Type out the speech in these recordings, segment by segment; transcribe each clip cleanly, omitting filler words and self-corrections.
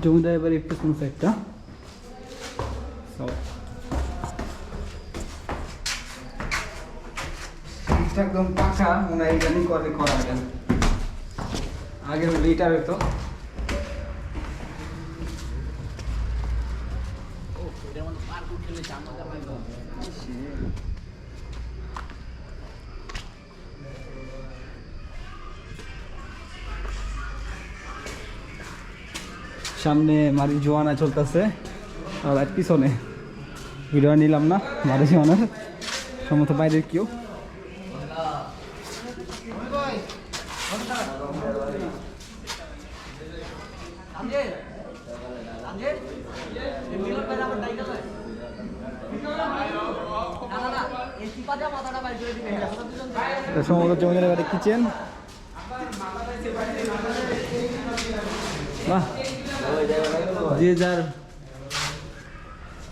জমিদার এবার একটু কোন সাইডটা একদম পাকা মনে হয় জানি করে করা যায় আগে লিটার হতো সামনে মারি জোয়ানা চলতেছে আর পিছনে ভিডিও নিলাম না মারি জোয়ানার সম্ভবত বাইরের কেউ সম্ভবত জমিদার বাড়ির কিচেন বাহ যে যার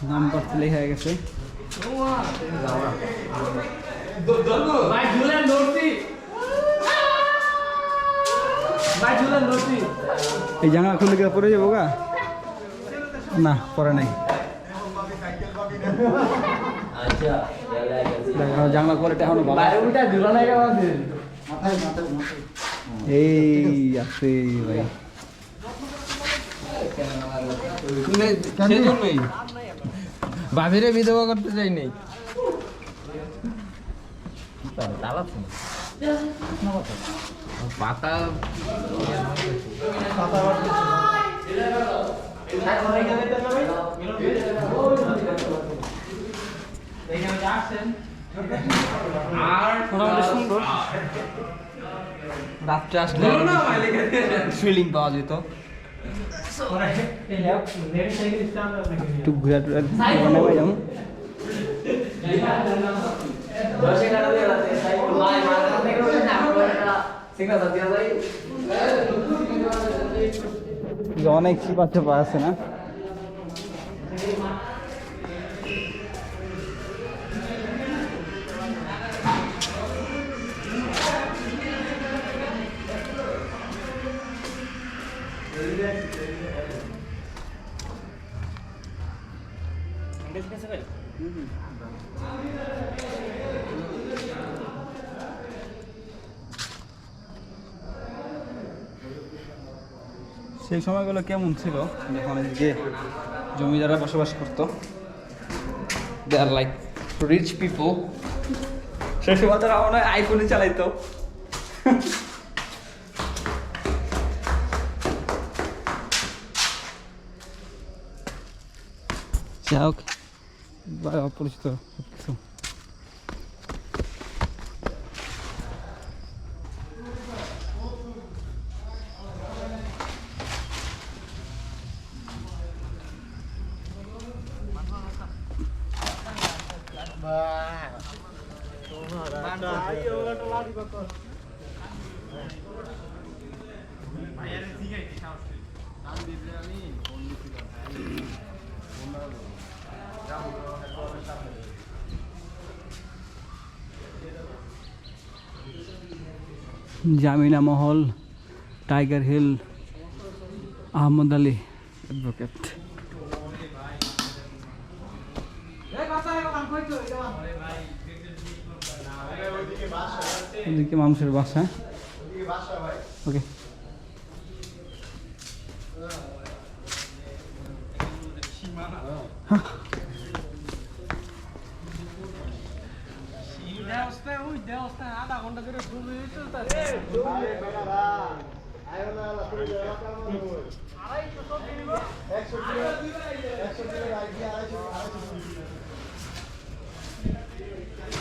নামপত্র লেখা গেছে এই জামা খুলে গেলে পরে যাবো গা না পরে নাই জানলা কোয়ালিটি এখনো এই আছে ভাই বাবিরে বিধবা করতে চাই নেই পাতা মোটামুটি সুন্দর রাত্রে আসলে ফিলিং পাওয়া যেত একটু ঘুরে টুরে যেমন অনেক চিপা চাপা আছে না সেই সময়গুলো কেমন ছিল যখন এদিকে জমিদাররা বসবাস করতো দে আর লাইক রিচ পিপল সেই সময় তারা মনে হয় আইফোনে চালাইতো যাই হোক অপরিচিত সবকিছু জামিনা মহল Tiger Hill Ahmad Ali advocate ওদিকে মানুষের বাসা ওকে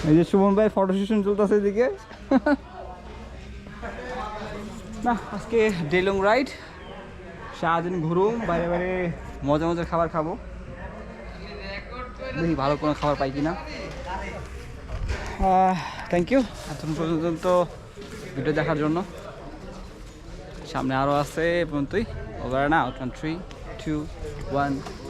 এই যে সুমন ভাই ফটো সেশন চলতেছে এদিকে না আজকে ডে লং রাইড সারাদিন ঘুরুম বাইরে বাইরে মজা মজার খাবার খাবো দেখি ভালো কোনো খাবার পাই কিনা থ্যাংক ইউ এতক্ষণ পর্যন্ত ভিডিও দেখার জন্য সামনে আরও আছে পর্যন্তই ওভার না 3 2 1